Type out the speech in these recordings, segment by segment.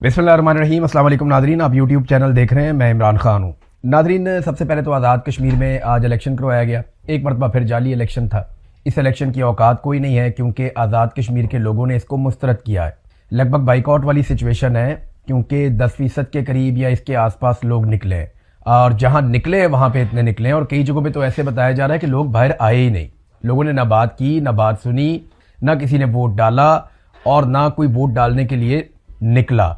बिस्मिल्लाहिर्रहमानिर्रहीम। अस्सलाम वालेकुम नादरीन, आप यूट्यूब चैनल देख रहे हैं। मैं इमरान खान हूँ। नादरीन, सबसे पहले तो आज़ाद कश्मीर में आज इलेक्शन करवाया गया। एक मरतबा फिर जाली इलेक्शन था। इस इलेक्शन की औकात कोई नहीं है क्योंकि आज़ाद कश्मीर के लोगों ने इसको मुस्तरद किया है। लगभग बाइकआउट वाली सिचुएशन है क्योंकि 10% के करीब या इसके आसपास लोग निकले हैं, और जहाँ निकले वहाँ पे इतने निकले हैं, और कई जगहों पर तो ऐसे बताया जा रहा है कि लोग बाहर आए ही नहीं। लोगों ने ना बात की, ना बात सुनी, ना किसी ने वोट डाला और ना कोई वोट डालने के लिए निकला।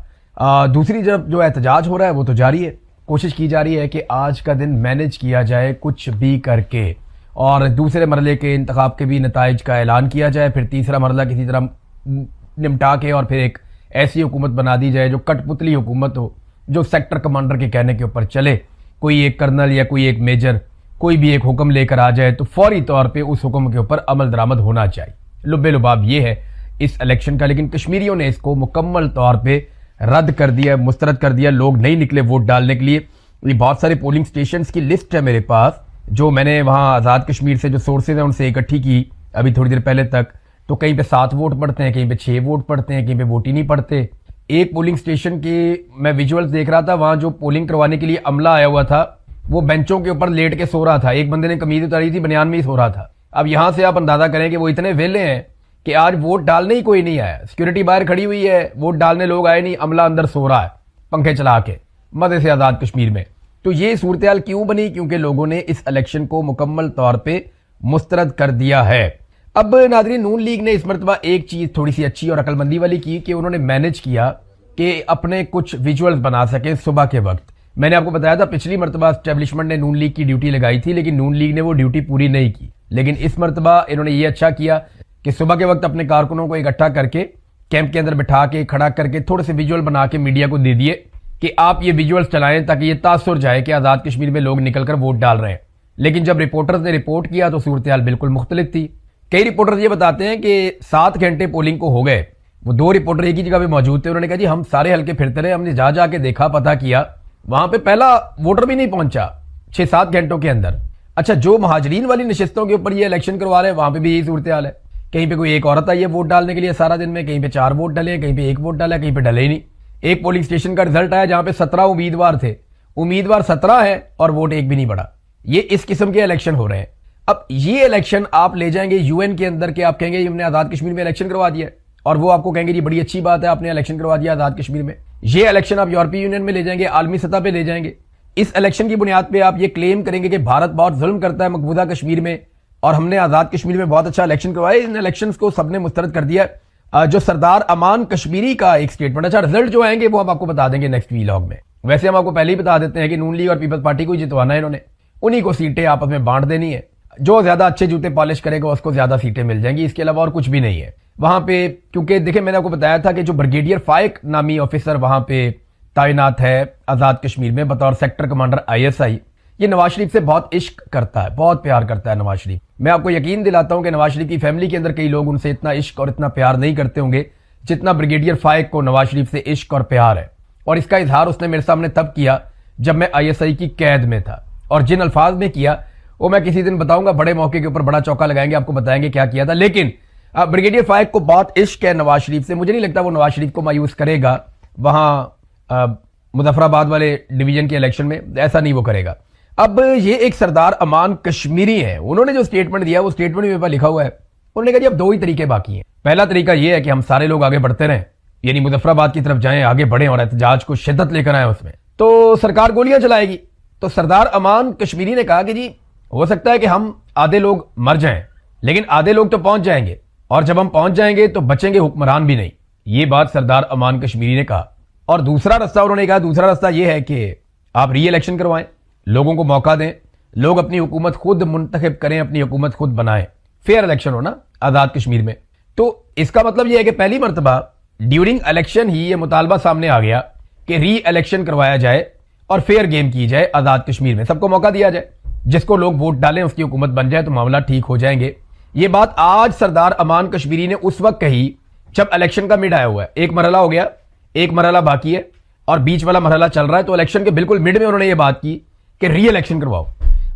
दूसरी जब जो एहतजाज हो रहा है वो तो जारी है। कोशिश की जा रही है कि आज का दिन मैनेज किया जाए कुछ भी करके, और दूसरे मरले के इंतखाब के भी नताइज का ऐलान किया जाए, फिर तीसरा मरला किसी तरह निपटा के और फिर एक ऐसी हुकूमत बना दी जाए जो कठपुतली हुकूमत हो, जो सेक्टर कमांडर के कहने के ऊपर चले। कोई एक कर्नल या कोई एक मेजर कोई भी एक हुक्म लेकर आ जाए तो फौरी तौर पर उस हुक्म के ऊपर अमल दरामद होना चाहिए। लुब्बे लुबाब ये है इस इलेक्शन का, लेकिन कश्मीरियों ने इसको मुकम्मल तौर पर रद्द कर दिया, मुस्तरद कर दिया। लोग नहीं निकले वोट डालने के लिए। ये बहुत सारे पोलिंग स्टेशंस की लिस्ट है मेरे पास, जो मैंने वहाँ आज़ाद कश्मीर से जो सोर्सेज हैं उनसे इकट्ठी की अभी थोड़ी देर पहले तक। तो कहीं पे 7 वोट पड़ते हैं, कहीं पे 6 वोट पड़ते हैं, कहीं पे वोट ही नहीं पड़ते। एक पोलिंग स्टेशन के मैं विजुअल्स देख रहा था, वहाँ जो पोलिंग करवाने के लिए अमला आया हुआ था वो बेंचों के ऊपर लेट के सो रहा था। एक बंदे ने कमीज उतारी थी, बनियान में ही सो रहा था। अब यहाँ से आप अंदाजा करें कि वो इतने वेले हैं कि आज वोट डालने ही कोई नहीं आया। सिक्योरिटी बाहर खड़ी हुई है, वोट डालने लोग आए नहीं, अमला अंदर सो रहा है पंखे चला के मजे से आज़ाद कश्मीर में। तो ये सूरत हाल क्यों बनी? क्योंकि लोगों ने इस इलेक्शन को मुकम्मल तौर पे मुस्तरद कर दिया है। अब नाज़रीन, नून लीग ने इस मरतबा एक चीज़ थोड़ी सी अच्छी और अकलमंदी वाली की कि उन्होंने मैनेज किया कि अपने कुछ विजुअल्स बना सके सुबह के वक्त। मैंने आपको बताया था पिछली मरतबा एस्टेब्लिशमेंट ने नून लीग की ड्यूटी लगाई थी, लेकिन नून लीग ने वो ड्यूटी पूरी नहीं की। लेकिन इस मरतबा इन्होंने ये अच्छा किया कि सुबह के वक्त अपने कारकुनों को इकट्ठा करके कैंप के अंदर बिठा के खड़ा करके थोड़े से विजुअल बना के मीडिया को दे दिए कि आप ये विजुअल्स चलाएं ताकि ये तासुर जाए कि आज़ाद कश्मीर में लोग निकलकर वोट डाल रहे हैं। लेकिन जब रिपोर्टर्स ने रिपोर्ट किया तो सूरत हाल बिल्कुल मुख्तलिफ थी। कई रिपोर्टर्स ये बताते हैं कि 7 घंटे पोलिंग को हो गए। वो 2 रिपोर्टर एक ही जगह पे मौजूद थे। उन्होंने कहा जी हम सारे हल्के फिरते रहे, हमने जा जाके देखा, पता किया, वहां पे पहला वोटर भी नहीं पहुंचा 6-7 घंटों के अंदर। अच्छा, जो महाजरीन वाली नशिस्तों के ऊपर ये इलेक्शन करवा रहे हैं वहां पर भी यही सूरत हाल है। कहीं पे कोई एक औरत आई है वोट डालने के लिए सारा दिन में, कहीं पे 4 वोट डले, कहीं पे 1 वोट डाला, कहीं पे डले ही नहीं। एक पोलिंग स्टेशन का रिजल्ट आया जहां पे 17 उम्मीदवार थे, उम्मीदवार 17 है और वोट एक भी नहीं बढ़ा। ये इस किस्म के इलेक्शन हो रहे हैं। अब ये इलेक्शन आप ले जाएंगे यूएन के अंदर के, आप कहेंगे हमने आज़ाद कश्मीर में इलेक्शन करवा दिया, और वो आपको कहेंगे ये बड़ी अच्छी बात है आपने इलेक्शन करवा दिया आज़ाद कश्मीर में। ये इलेक्शन आप यूरोपीय यूनियन में ले जाएंगे, आलमी सतह पर ले जाएंगे। इस इलेक्शन की बुनियाद पर आप ये क्लेम करेंगे कि भारत बहुत जुल्म करता है मकबूजा कश्मीर में और हमने आज़ाद कश्मीर में बहुत अच्छा इलेक्शन करवाया। इन इलेक्शंस को सबने मुस्तरद कर दिया। जो सरदार अमान कश्मीरी का एक स्टेटमेंट, अच्छा रिजल्ट जो आएंगे वो हम आपको बता देंगे नेक्स्ट वीलॉग में। वैसे हम आपको पहले ही बता देते हैं कि नून लीग और पीपल्स पार्टी को जितवाना है, इन्होंने उन्हीं को सीटें आपस में बांट देनी है। जो ज्यादा अच्छे जूते पॉलिश करेगा उसको ज्यादा सीटें मिल जाएंगी, इसके अलावा और कुछ भी नहीं है वहां पे। क्योंकि देखिए मैंने आपको बताया था कि जो ब्रिगेडियर फाइक नामी ऑफिसर वहां पे तैनात है आज़ाद कश्मीर में बतौर सेक्टर कमांडर ISI, ये नवाज शरीफ से बहुत इश्क करता है, बहुत प्यार करता है नवाज शरीफ। मैं आपको यकीन दिलाता हूं कि नवाज शरीफ की फैमिली के अंदर कई लोग उनसे इतना इश्क और इतना प्यार नहीं करते होंगे जितना ब्रिगेडियर फाइक को नवाज शरीफ से इश्क और प्यार है। और इसका इजहार उसने मेरे सामने तब किया जब मैं ISI की कैद में था, और जिन अल्फाज में किया वो मैं किसी दिन बताऊंगा, बड़े मौके के ऊपर बड़ा चौका लगाएंगे, आपको बताएंगे क्या किया था। लेकिन ब्रिगेडियर फाइक को बहुत इश्क है नवाज शरीफ से। मुझे नहीं लगता वो नवाज शरीफ को मायूस करेगा वहां मुजफ्फराबाद वाले डिवीजन के इलेक्शन में, ऐसा नहीं वो करेगा। अब ये एक सरदार अमान कश्मीरी है, उन्होंने जो स्टेटमेंट दिया वो स्टेटमेंट मेरे पास लिखा हुआ है। उन्होंने कहा जी अब 2 ही तरीके बाकी हैं। पहला तरीका ये है कि हम सारे लोग आगे बढ़ते रहें, यानी मुजफ्फराबाद की तरफ जाएं, आगे बढ़ें और एहतजाज को शिद्दत लेकर आए उसमें, तो सरकार गोलियां चलाएगी। तो सरदार अमान कश्मीरी ने कहा कि जी हो सकता है कि हम आधे लोग मर जाएं, लेकिन आधे लोग तो पहुंच जाएंगे, और जब हम पहुंच जाएंगे तो बचेंगे हुक्मरान भी नहीं। ये बात सरदार अमान कश्मीरी ने कहा। और दूसरा रास्ता उन्होंने कहा, दूसरा रास्ता यह है कि आप री इलेक्शन करवाएं, लोगों को मौका दें, लोग अपनी हुकूमत खुद मुंतखब करें, अपनी हुकूमत खुद बनाएं, फेयर इलेक्शन हो ना आज़ाद कश्मीर में। तो इसका मतलब यह है कि पहली मरतबा ड्यूरिंग इलेक्शन ही ये मुतालबा सामने आ गया कि री इलेक्शन करवाया जाए और फेयर गेम की जाए आज़ाद कश्मीर में, सबको मौका दिया जाए, जिसको लोग वोट डालें उसकी हुकूमत बन जाए तो मामला ठीक हो जाएंगे। ये बात आज सरदार अमान कश्मीरी ने उस वक्त कही जब इलेक्शन का मिड आया हुआ है। एक मरहला हो गया, एक मरहला बाकी है और बीच वाला मरहला चल रहा है। तो इलेक्शन के बिल्कुल मिड में उन्होंने ये बात की कि री इलेक्शन करवाओ।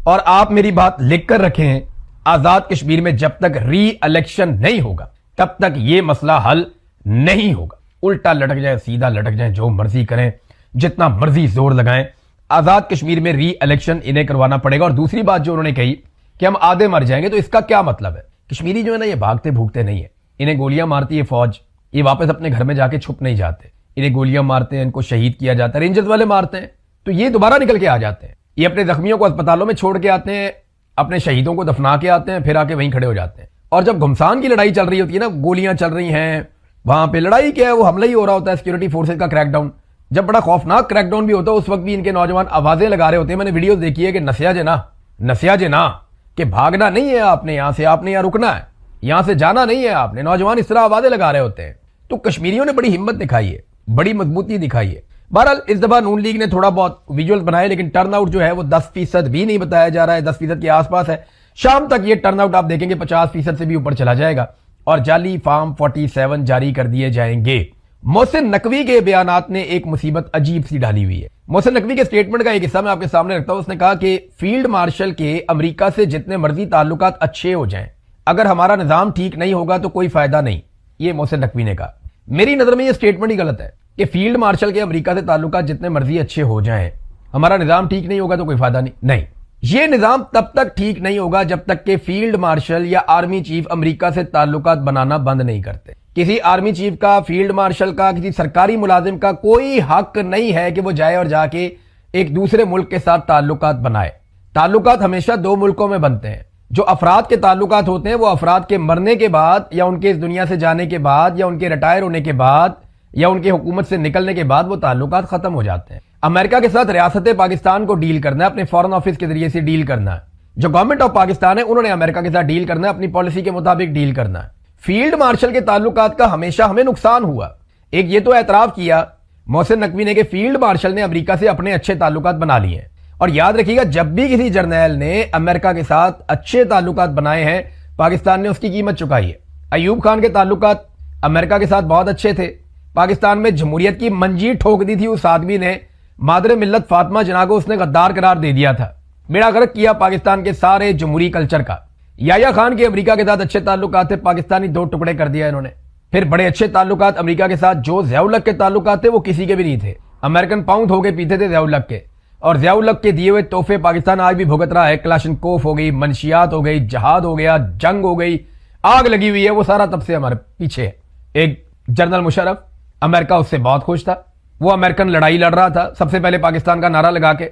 और आप मेरी बात लिख कर रखें, आज़ाद कश्मीर में जब तक री इलेक्शन नहीं होगा तब तक ये मसला हल नहीं होगा। उल्टा लटक जाए, सीधा लटक जाए, जो मर्जी करें, जितना मर्जी जोर लगाएं, आजाद कश्मीर में री इलेक्शन इन्हें करवाना पड़ेगा। और दूसरी बात जो उन्होंने कही कि हम आधे मर जाएंगे, तो इसका क्या मतलब है? कश्मीरी जो है ना, ये भागते भूगते नहीं है, इन्हें गोलियां मारती है फौज, ये वापस अपने घर में जाके छुप नहीं जाते, इन्हें गोलियां मारते हैं, इनको शहीद किया जाता है, रेंजर्स वाले मारते हैं तो ये दोबारा निकल के आ जाते हैं, ये अपने जख्मियों को अस्पतालों में छोड़ के आते हैं, अपने शहीदों को दफना के आते हैं, फिर आके वहीं खड़े हो जाते हैं। और जब घमसान की लड़ाई चल रही होती है ना, गोलियां चल रही हैं, वहां पे लड़ाई क्या है, वो हमला ही हो रहा होता है, सिक्योरिटी फोर्सेज का क्रैकडाउन, जब बड़ा खौफनाक क्रैकडाउन भी होता है, उस वक्त भी इनके नौजवान आवाजें लगा रहे होते हैं। मैंने वीडियो देखी है कि नसिया जना कि भागना नहीं है आपने यहां से, आपने यहां रुकना है, यहां से जाना नहीं है आपने। नौजवान इस तरह आवाजें लगा रहे होते हैं। तो कश्मीरियों ने बड़ी हिम्मत दिखाई है, बड़ी मजबूती दिखाई है। बहरहाल इस दफा नून लीग ने थोड़ा बहुत विजुअल बनाए, लेकिन टर्नआउट जो है वो 10% भी नहीं बताया जा रहा है, 10% के आसपास है। शाम तक ये टर्नआउट आप देखेंगे 50% से भी ऊपर चला जाएगा और जाली फॉर्म 47 जारी कर दिए जाएंगे। मोहसिन नकवी के बयानात ने एक मुसीबत अजीब सी डाली हुई है। मोहसिन नकवी के स्टेटमेंट का एक हिस्सा मैं आपके सामने रखता हूं। उसने कहा कि फील्ड मार्शल के अमेरिका से जितने मर्जी ताल्लुकात अच्छे हो जाएं, अगर हमारा निजाम ठीक नहीं होगा तो कोई फायदा नहीं। ये मोहसिन नकवी ने कहा। मेरी नजर में यह स्टेटमेंट ही गलत है कि फील्ड मार्शल के अमेरिका से ताल्लुकात जितने मर्जी अच्छे हो जाएं, हमारा निजाम ठीक नहीं होगा तो कोई फायदा नहीं। ये निजाम तब तक ठीक नहीं होगा जब तक कि फील्ड मार्शल या आर्मी चीफ अमेरिका से ताल्लुकात बनाना बंद नहीं करते। किसी आर्मी चीफ का, फील्ड मार्शल का, किसी सरकारी मुलाजिम का कोई हक नहीं है कि वो जाए और जाके एक दूसरे मुल्क के साथ ताल्लुकात बनाए। ताल्लुकात हमेशा दो मुल्कों में बनते हैं। जो अफराद के ताल्लुकात होते हैं वो अफराद के मरने के बाद या उनके इस दुनिया से जाने के बाद या उनके रिटायर होने के बाद या उनके हुकूमत से निकलने के बाद वो ताल्लुकात खत्म हो जाते हैं। अमेरिका के साथ रियासत पाकिस्तान को डील करना है, अपने फॉरेन ऑफिस के जरिए से डील करना है। जो गवर्नमेंट ऑफ पाकिस्तान है उन्होंने अमेरिका के साथ डील करना है, अपनी पॉलिसी के मुताबिक डील करना है। फील्ड मार्शल के ताल्लुकात का हमेशा हमें नुकसान हुआ। एक ये तो एतराफ किया मोहसिन नकवी ने कि फील्ड मार्शल ने अमेरिका से अपने अच्छे ताल्लुकात बना लिए हैं। और याद रखिएगा, जब भी किसी जर्नैल ने अमेरिका के साथ अच्छे ताल्लुकात बनाए हैं, पाकिस्तान ने उसकी कीमत चुकाई है। अयूब खान के ताल्लुकात अमेरिका के साथ बहुत अच्छे थे। पाकिस्तान में जमहूरियत की मंजीर ठोक दी थी उस आदमी ने। मादरे मिल्लत फातिमा जना को उसने गद्दार करार दे दिया था। बेड़ा गर्क किया पाकिस्तान के सारे जमहूरी कल्चर का। याया खान के अमेरिका के साथ अच्छे ताल्लुकात थे, पाकिस्तानी दो टुकड़े कर दिया इन्होंने। फिर बड़े अच्छे ताल्लुकात अमेरिका के साथ जो ज़िया-उल-हक के ताल्लुकात थे वो किसी के भी नहीं थे। अमेरिकन पाउंड हो गए पीते थे ज़िया-उल-हक के, और ज़िया-उल-हक के दिए हुए तोहफे पाकिस्तान आज भी भुगत रहा है। क्लाशनकोफ हो गई, मनशियात हो गई, जहाद हो गया, जंग हो गई, आग लगी हुई है, वो सारा तब से हमारे पीछे है। एक जनरल मुशर्रफ, अमेरिका उससे बहुत खुश था। वो अमेरिकन लड़ाई लड़ रहा था सबसे पहले पाकिस्तान का नारा लगा के।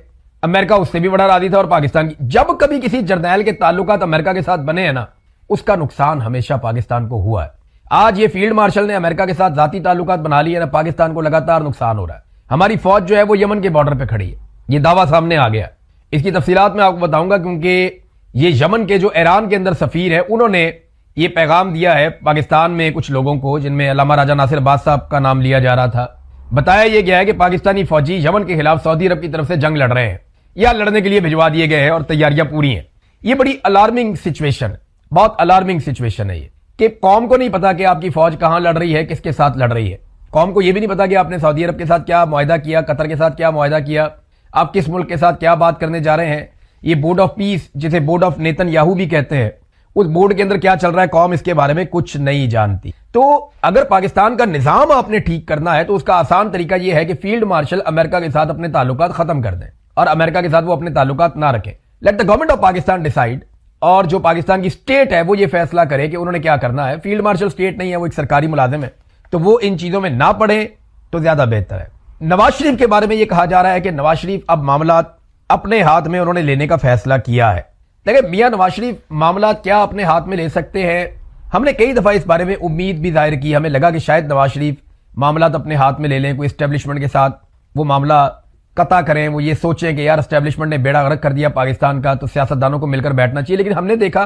अमेरिका उससे भी बड़ा राजी था। और पाकिस्तान की जब कभी किसी जर्नैल के ताल्लुकात अमेरिका के साथ बने हैं ना, उसका नुकसान हमेशा पाकिस्तान को हुआ है। आज ये फील्ड मार्शल ने अमेरिका के साथ जाती ताल्लुकात बना लिए ना, पाकिस्तान को लगातार नुकसान हो रहा है। हमारी फौज जो है वो यमन के बॉर्डर पे खड़ी है, ये दावा सामने आ गया। इसकी तफसीलात मैं आपको बताऊंगा, क्योंकि ये यमन के जो ईरान के अंदर सफीर है उन्होंने ये पैगाम दिया है पाकिस्तान में कुछ लोगों को, जिनमें अल्लामा राजा नासिर अब्बास साहब का नाम लिया जा रहा था। बताया यह गया है कि पाकिस्तानी फौजी यमन के खिलाफ सऊदी अरब की तरफ से जंग लड़ रहे हैं या लड़ने के लिए भिजवा दिए गए हैं और तैयारियां पूरी हैं। ये बड़ी अलार्मिंग सिचुएशन, बहुत अलार्मिंग सिचुएशन है ये, कि कौम को नहीं पता कि आपकी फौज कहां लड़ रही है, किसके साथ लड़ रही है। कौम को यह भी नहीं पता कि आपने सऊदी अरब के साथ क्या मुआहदा किया, कतर के साथ क्या मुआहदा किया, आप किस मुल्क के साथ क्या बात करने जा रहे हैं। ये बोर्ड ऑफ पीस, जिसे बोर्ड ऑफ नेतन्याहू भी कहते हैं, उस बोर्ड के अंदर क्या चल रहा है, कौम इसके बारे में कुछ नहीं जानती। तो अगर पाकिस्तान का निजाम आपने ठीक करना है तो उसका आसान तरीका यह है कि फील्ड मार्शल अमेरिका के साथ अपने ताल्लुकात खत्म कर दें और अमेरिका के साथ वो अपने ताल्लुकात ना रखें। Let the government of Pakistan decide, और जो पाकिस्तान की स्टेट है वो ये फैसला करे कि उन्होंने क्या करना है। फील्ड मार्शल स्टेट नहीं है, वो एक सरकारी मुलाजिम है, तो वो इन चीजों में ना पड़े तो ज्यादा बेहतर है। नवाज शरीफ के बारे में यह कहा जा रहा है कि नवाज शरीफ अब मामला अपने हाथ में उन्होंने लेने का फैसला किया है। देखिए मियां नवाज शरीफ मामला क्या अपने हाथ में ले सकते हैं, हमने कई दफा इस बारे में उम्मीद भी जाहिर की। हमें लगा कि शायद नवाज शरीफ मामला अपने हाथ में ले लें, कोई एस्टेब्लिशमेंट के साथ वो मामला कता करें, वो ये सोचें कि यार एस्टेब्लिशमेंट ने बेड़ा गर्क कर दिया पाकिस्तान का, तो सियासतदानों को मिलकर बैठना चाहिए। लेकिन हमने देखा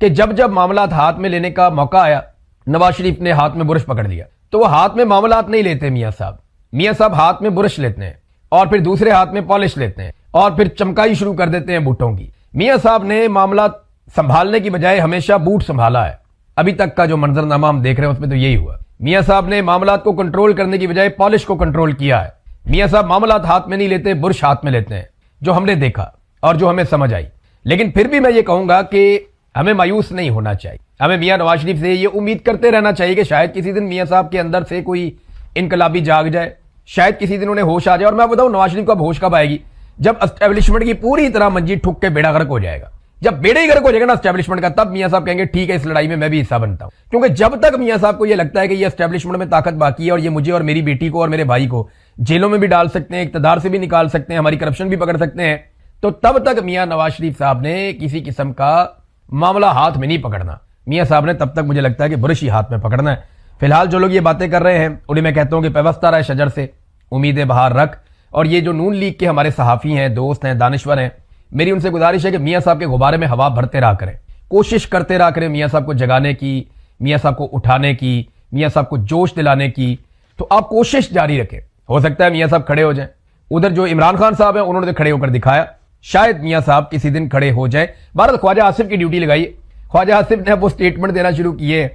कि जब जब मामला हाथ में लेने का मौका आया, नवाज शरीफ ने हाथ में बुरश पकड़ लिया। तो वो हाथ में मामला नहीं लेते मियां साहब। मियां साहब हाथ में बुरश लेते हैं और फिर दूसरे हाथ में पॉलिश लेते हैं और फिर चमकाई शुरू कर देते हैं बूटों की। मियां साहब ने मामला संभालने की बजाय हमेशा बूट संभाला है। अभी तक का जो मंजरनामा हम देख रहे हैं उसमें तो यही हुआ। मियां साहब ने मामला को कंट्रोल करने की बजाय पॉलिश को कंट्रोल किया है। मियां साहब मामला हाथ में नहीं लेते, बुरश हाथ में लेते हैं, जो हमने देखा और जो हमें समझ आई। लेकिन फिर भी मैं ये कहूंगा कि हमें मायूस नहीं होना चाहिए। हमें मियां नवाज शरीफ से ये उम्मीद करते रहना चाहिए कि शायद किसी दिन मियां साहब के अंदर से कोई इनकलाबी जाग जाए, शायद किसी दिन उन्हें होश आ जाए। और मैं बताऊं नवाज शरीफ को अब होश कब आएगी? जब एस्टेब्लिशमेंट की पूरी तरह मंजी ठुक के बेड़ा गर्क हो जाएगा। जब बेड़ा ही गर्क हो जाएगा ना एस्टेब्लिशमेंट का, तब मियां साहब कहेंगे ठीक है इस लड़ाई में मैं भी हिस्सा बनता हूं। क्योंकि जब तक मियां साहब को यह लगता है कि ये एस्टेब्लिशमेंट में ताकत बाकी है और ये मुझे और मेरी बेटी को और मेरे भाई को जेलों में भी डाल सकते हैं, इक्तदार से भी निकाल सकते हैं, हमारी करप्शन भी पकड़ सकते हैं, तो तब तक मियां नवाज शरीफ साहब ने किसी किस्म का मामला हाथ में नहीं पकड़ना। मियां साहब ने तब तक मुझे लगता है कि बुरश ही हाथ में पकड़ना है। फिलहाल जो लोग ये बातें कर रहे हैं उन्हें मैं कहता हूं कि पेवस्ता रहे शजर से, उम्मीदें बहार रख। और ये जो नून लीग के हमारे सहाफी हैं, दोस्त हैं, दानिश्वर हैं, मेरी उनसे गुजारिश है कि मियां साहब के गुब्बारे में हवा भरते रहा करें, कोशिश करते रहा करें मियां साहब को जगाने की, मियां साहब को उठाने की, मियां साहब को जोश दिलाने की। तो आप कोशिश जारी रखें, हो सकता है मियां साहब खड़े हो जाएं। उधर जो इमरान खान साहब हैं उन्होंने तो खड़े होकर दिखाया, शायद मियां साहब किसी दिन खड़े हो जाए। बहरहाल ख्वाजा आसिफ की ड्यूटी लगाई। ख्वाजा आसिफ ने वो स्टेटमेंट देना शुरू किए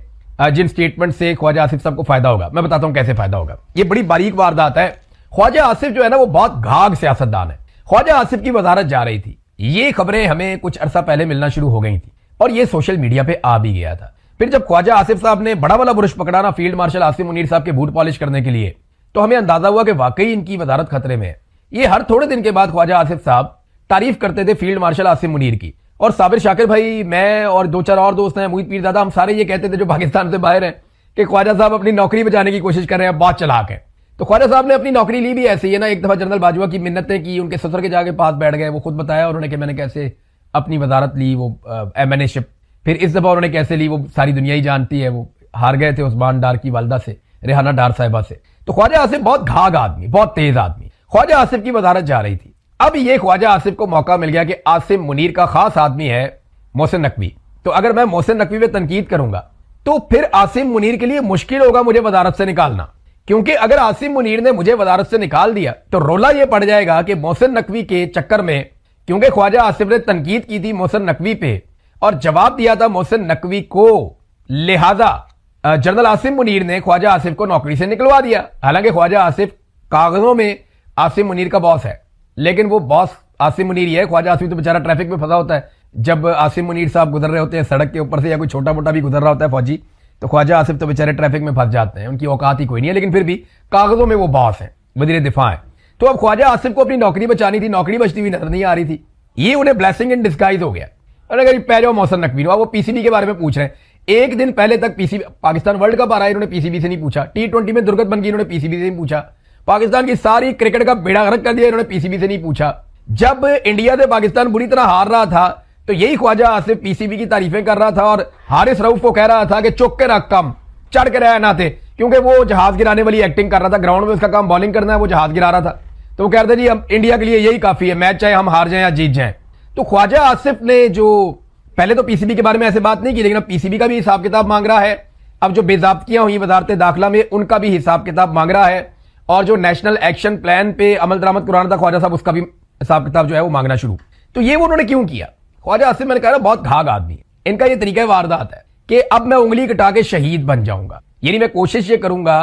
जिन स्टेटमेंट से ख्वाजा आसिफ साहब को फायदा होगा। मैं बताता हूं कैसे फायदा होगा। ये बड़ी बारीक वारदात है। ख्वाजा आसिफ जो है ना वो बहुत घाघ सियासतदान है। ख्वाजा आसिफ की वजारत जा रही थी, ये खबरें हमें कुछ अरसा पहले मिलना शुरू हो गई थी और ये सोशल मीडिया पे आ भी गया था। फिर जब ख्वाजा आसिफ साहब ने बड़ा वाला बुरुश पकड़ा ना फील्ड मार्शल आसिम मुनीर साहब के बूट पॉलिश करने के लिए, तो हमें अंदाजा हुआ कि वाकई इनकी वजारत खतरे में है। ये हर थोड़े दिन के बाद ख्वाजा आसिफ साहब तारीफ करते थे फील्ड मार्शल आसिम मुनीर की। और साबिर शाकिर भाई, मैं और दो चार और दोस्त हैं, मोहित पीरजादा, हम सारे ये कहते थे जो पाकिस्तान से बाहर हैं कि ख्वाजा साहब अपनी नौकरी बचाने की कोशिश कर रहे हैं, बहुत चलाक है। तो ख्वाजा साहब ने अपनी नौकरी ली भी ऐसे ही है ना। एक दफा जनरल बाजवा की मिन्नतें की, उनके ससुर के जाके पास बैठ गए, वो खुद बताया उन्होंने कि मैंने कैसे अपनी वजारत ली, वो एमएनएशिप। फिर इस दफा उन्होंने कैसे ली वो सारी दुनिया ही जानती है। वो हार गए थे उस्मान डार की वालदा से, रेहाना डार साहिबा से। तो ख्वाजा आसिफ बहुत घाघ आदमी, बहुत तेज आदमी। ख्वाजा आसिफ की वजारत जा रही थी। अब ये ख्वाजा आसिफ को मौका मिल गया कि आसिम मुनीर का खास आदमी है मोहसिन नकवी। तो अगर मैं मोहसिन नकवी पे तनकीद करूंगा तो फिर आसिम मुनीर के लिए मुश्किल होगा मुझे वजारत से निकालना। क्योंकि अगर आसिम मुनीर ने मुझे वजारत से निकाल दिया तो रोला यह पड़ जाएगा कि मोहसिन नकवी के चक्कर में, क्योंकि ख्वाजा आसिफ ने तनकीद की थी मोहसिन नकवी पे और जवाब दिया था मोहसिन नकवी को, लिहाजा जनरल आसिम मुनीर ने ख्वाजा आसिफ को नौकरी से निकलवा दिया। हालांकि ख्वाजा आसिफ कागजों में आसिम मुनीर का बॉस है, लेकिन वो बॉस आसिम मुनीर ही है। ख्वाजा आसिफ तो बेचारा ट्रैफिक में फंसा होता है। जब आसिम मुनीर साहब गुजर रहे होते हैं सड़क के ऊपर से, या कोई छोटा मोटा भी गुजर रहा होता है फौजी, तो ख्वाजा आसिफ तो बेचारे ट्रैफिक में फंस जाते हैं। उनकी औकात ही कोई नहीं है, लेकिन फिर भी कागजों में वो बॉस है, वजीर दिफा है। तो अब ख्वाजा आसिफ को अपनी नौकरी बचानी थी, नौकरी बचती हुई नजर नहीं आ रही थी। ये उन्हें ब्लेसिंग इन डिस्गाइज हो गया। अरे पै जाओ मोहसिन नकवी, वो पीसीबी के बारे में पूछ रहे हैं। एक दिन पहले तक पीसीबी, पाकिस्तान वर्ल्ड कप आ रहा है, इन्होंने पीसीबी से नहीं पूछा। T20 में दुर्गत बन गई, इन्होंने पीसीबी से नहीं पूछा। पाकिस्तान की सारी क्रिकेट का बेड़ा गर्क कर दिया, इन्होंने पीसीबी से नहीं पूछा। जब इंडिया से पाकिस्तान बुरी तरह हार रहा था तो यही ख्वाजा आसिफ पीसीबी की तारीफें कर रहा था और हारिस रऊफ को कह रहा था कि चुक के रख, कम चढ़ के रहा ना थे, क्योंकि वो जहाज गिराने वाली एक्टिंग कर रहा था। ग्राउंड में उसका काम बॉलिंग करना है, वो जहाज गिरा रहा था। तो वो कह रहे थे जी अब इंडिया के लिए यही काफी है, मैच चाहे हम हार जाएं या जीत जाएं। तो ख्वाजा आसिफ ने जो पहले तो पीसीबी के बारे में ऐसे बात नहीं की, लेकिन अब पीसीबी का भी हिसाब किताब मांग रहा है। अब जो बेजाब्तियां हुई वजारत दाखिला में उनका भी हिसाब किताब मांग रहा है, और जो नेशनल एक्शन प्लान पे अमल दरामद कराना था ख्वाजा साहब, उसका भी हिसाब किताब जो है वो मांगना शुरू। तो ये वो उन्होंने क्यों किया? ख्वाजा आसिफ, मैंने कहा बहुत घाघ आदमी है। इनका ये तरीका वारदात है कि अब मैं उंगली कटा के शहीद बन जाऊंगा। यानी मैं कोशिश ये करूंगा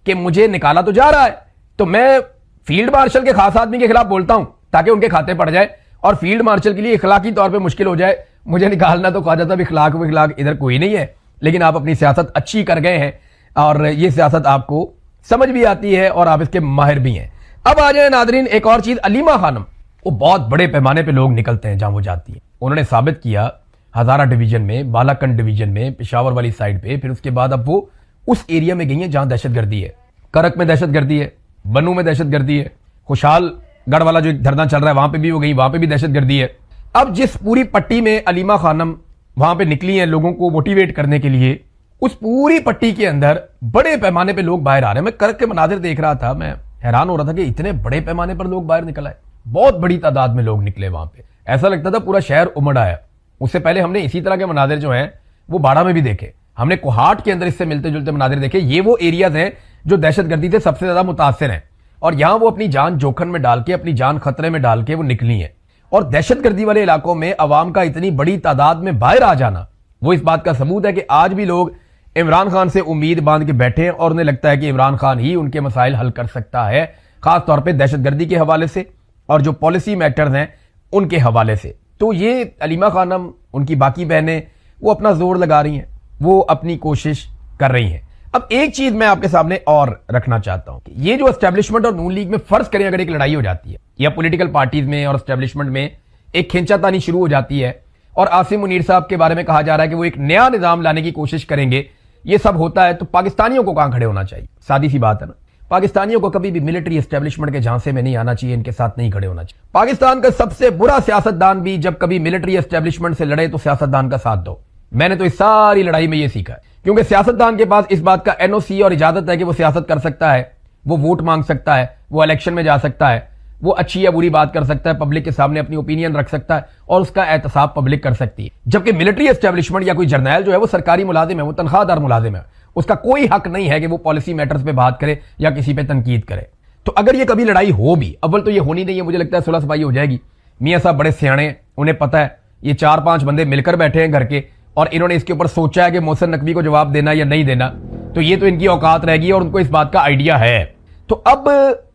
कि मुझे निकाला तो जा रहा है, तो मैं फील्ड मार्शल के खास आदमी के खिलाफ बोलता हूं ताकि उनके खाते पड़ जाए और फील्ड मार्शल के लिए इखलाकी तौर पे मुश्किल हो जाए मुझे निकालना। तो ख्वाजा साहब इखलाक इधर कोई नहीं है, लेकिन आप अपनी सियासत अच्छी कर गए हैं और ये सियासत आपको समझ भी आती है और आप इसके माहिर भी हैं। अब आ जाए नादरीन एक और चीज, अलीमा खानम, वो बहुत बड़े पैमाने पे लोग निकलते हैं जहां वो जाती है। उन्होंने साबित किया हजारा डिवीजन में, बालाकंड डिवीजन में, पेशावर वाली साइड पे, फिर उसके बाद अब वो उस एरिया में गई है जहां दहशतगर्दी है। करक में दहशतगर्दी है, बनू में दहशतगर्दी है, खुशहाल गढ़ वाला जो धरना चल रहा है वहां पे भी वो गई, वहां पे भी दहशतगर्दी है। अब जिस पूरी पट्टी में अलीमा खानम वहां पे निकली हैं लोगों को मोटिवेट करने के लिए, उस पूरी पट्टी के अंदर बड़े पैमाने पे लोग बाहर आ रहे हैं। मैं करक के मनाजिर देख रहा था, मैं हैरान हो रहा था कि इतने बड़े पैमाने पर लोग बाहर निकल आए। बहुत बड़ी तादाद में लोग निकले वहां पे, ऐसा लगता था पूरा शहर उमड़ आया। उससे पहले हमने इसी तरह के मनाजिर जो हैं वो बाड़ा में भी देखे, हमने कोहाट के अंदर इससे मिलते जुलते मनाजिर देखे। ये वो एरियाज हैं जो दहशतगर्दी से सबसे ज्यादा मुतासिर हैं और यहां वो अपनी जान जोखिम में डाल के, अपनी जान खतरे में डाल के वो निकली हैं। और दहशतगर्दी वाले इलाकों में अवाम का इतनी बड़ी तादाद में बाहर आ जाना वो इस बात का सबूत है कि आज भी लोग इमरान खान से उम्मीद बांध के बैठे हैं और उन्हें लगता है कि इमरान खान ही उनके मसाइल हल कर सकता है, खासतौर पर दहशतगर्दी के हवाले से और जो पॉलिसी मैटर्स हैं उनके हवाले से। तो ये अलीमा खानम, उनकी बाकी बहनें, वो अपना जोर लगा रही हैं, वो अपनी कोशिश कर रही हैं। अब एक चीज मैं आपके सामने और रखना चाहता हूं कि ये जो एस्टेब्लिशमेंट और नून लीग में फर्ज करें अगर एक लड़ाई हो जाती है या पॉलिटिकल पार्टीज में और एस्टेब्लिशमेंट में एक खींचातानी शुरू हो जाती है और आसिम मुनीर साहब के बारे में कहा जा रहा है कि वो एक नया निजाम लाने की कोशिश करेंगे, ये सब होता है तो पाकिस्तानियों को कहां खड़े होना चाहिए? सादी सी बात है ना, पाकिस्तानियों को कभी भी मिलिट्री एस्टेब्लिशमेंट के झांसे में नहीं आना चाहिए, इनके साथ नहीं खड़े होना चाहिए। पाकिस्तान का सबसे बुरा सियासतदान भी जब कभी मिलिट्री एस्टेब्लिशमेंट से लड़े तो सियासतदान का साथ दो। मैंने तो इस सारी लड़ाई में यह सीखा है, क्योंकि सियासतदान के पास इस बात का एनओसी और इजाजत है कि वो सियासत कर सकता है, वो वोट मांग सकता है, वो इलेक्शन में जा सकता है, वो अच्छी या बुरी बात कर सकता है, पब्लिक के सामने अपनी ओपिनियन रख सकता है और उसका एहतसाब पब्लिक कर सकती है। जबकि मिलिट्री एस्टेब्लिशमेंट या कोई जर्नैल जो है वो सरकारी मुलाजिम है, वो तनख्वाहदार मुलाजिम है, उसका कोई हक नहीं है कि वो पॉलिसी मैटर्स पे बात करे या किसी पे तनकीद करे। तो अगर ये कभी लड़ाई हो भी, अव्वल तो ये होनी नहीं है, मुझे लगता है सुलह सफाई हो जाएगी। मियां साहब बड़े सियाणे, उन्हें पता है ये 4-5 बंदे मिलकर बैठे हैं घर के और इन्होंने इसके ऊपर सोचा है कि मोहसिन नकवी को जवाब देना या नहीं देना, तो ये तो इनकी औकात रहेगी और उनको इस बात का आइडिया है। तो अब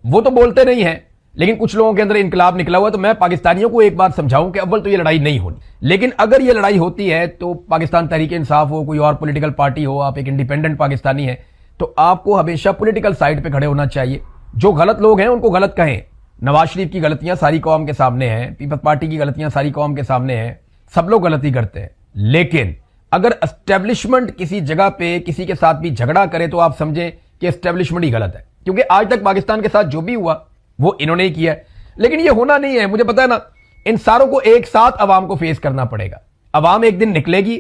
वो तो बोलते नहीं है, लेकिन कुछ लोगों के अंदर इनकलाब निकला हुआ। तो मैं पाकिस्तानियों को एक बात समझाऊं कि अव्वल तो ये लड़ाई नहीं होनी, लेकिन अगर ये लड़ाई होती है तो पाकिस्तान तहरीक इंसाफ हो, कोई और पॉलिटिकल पार्टी हो, आप एक इंडिपेंडेंट पाकिस्तानी है, तो आपको हमेशा पॉलिटिकल साइड पे खड़े होना चाहिए। जो गलत लोग हैं उनको गलत कहें। नवाज शरीफ की गलतियां सारी कौम के सामने हैं, पीपल्स पार्टी की गलतियां सारी कौम के सामने हैं, सब लोग गलती करते हैं। लेकिन अगर एस्टेब्लिशमेंट किसी जगह पे किसी के साथ भी झगड़ा करे तो आप समझें कि एस्टेब्लिशमेंट ही गलत है, क्योंकि आज तक पाकिस्तान के साथ जो भी हुआ वो इन्होंने ही किया है। लेकिन ये होना नहीं है, मुझे पता है ना, इन सारों को एक साथ अवाम को फेस करना पड़ेगा। अवाम एक दिन निकलेगी,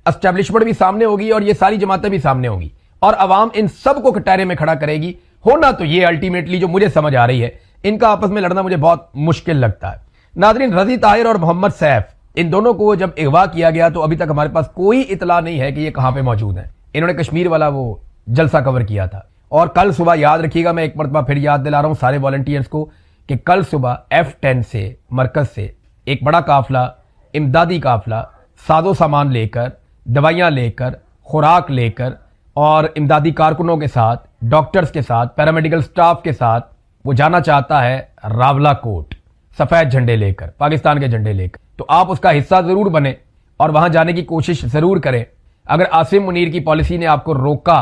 एस्टेब्लिशमेंट भी सामने होगी और ये सारी जमातें भी सामने होगी और अवाम इन सबको कटहरे में खड़ा करेगी। होना तो ये अल्टीमेटली जो मुझे समझ आ रही है, इनका आपस में लड़ना मुझे बहुत मुश्किल लगता है। नाज़रीन, रजी ताहिर और मोहम्मद सैफ, इन दोनों को जब अगवा किया गया तो अभी तक हमारे पास कोई इतला नहीं है कि ये कहां पे मौजूद है। इन्होंने कश्मीर वाला वो जलसा कवर किया था और कल सुबह, याद रखिएगा, मैं एक मरतबा फिर याद दिला रहा हूं सारे वॉलंटियर्स को कि कल सुबह F10 से मरकज से एक बड़ा काफिला, इमदादी काफिला, साजो सामान लेकर, दवाइयां लेकर, खुराक लेकर और इमदादी कारकुनों के साथ, डॉक्टर्स के साथ, पैरामेडिकल स्टाफ के साथ वो जाना चाहता है रावलाकोट, सफेद झंडे लेकर, पाकिस्तान के झंडे लेकर। तो आप उसका हिस्सा जरूर बने और वहां जाने की कोशिश जरूर करें। अगर आसिम मुनीर की पॉलिसी ने आपको रोका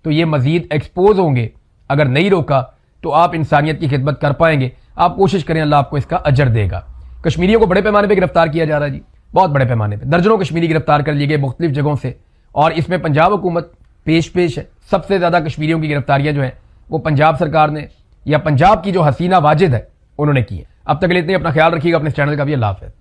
तो ये मजीद एक्सपोज होंगे, अगर नहीं रोका तो आप इंसानियत की खिदमत कर पाएंगे। आप कोशिश करें, अल्लाह आपको इसका अजर देगा। कश्मीरियों को बड़े पैमाने पर गिरफ्तार किया जा रहा है जी, बहुत बड़े पैमाने पर। दर्जनों कश्मीरी गिरफ्तार कर लिए गए मुख्तलिफ जगहों से और इसमें पंजाब हुकूमत पेश है। सबसे ज्यादा कश्मीरियों की गिरफ्तारियां जो हैं वो पंजाब सरकार ने या पंजाब की जो हसीना वाजिद है उन्होंने की है। अब तक के लिए इतने, अपना ख्याल रखिएगा, अपने चैनल का भी। अल्लाह हाफ़िज़।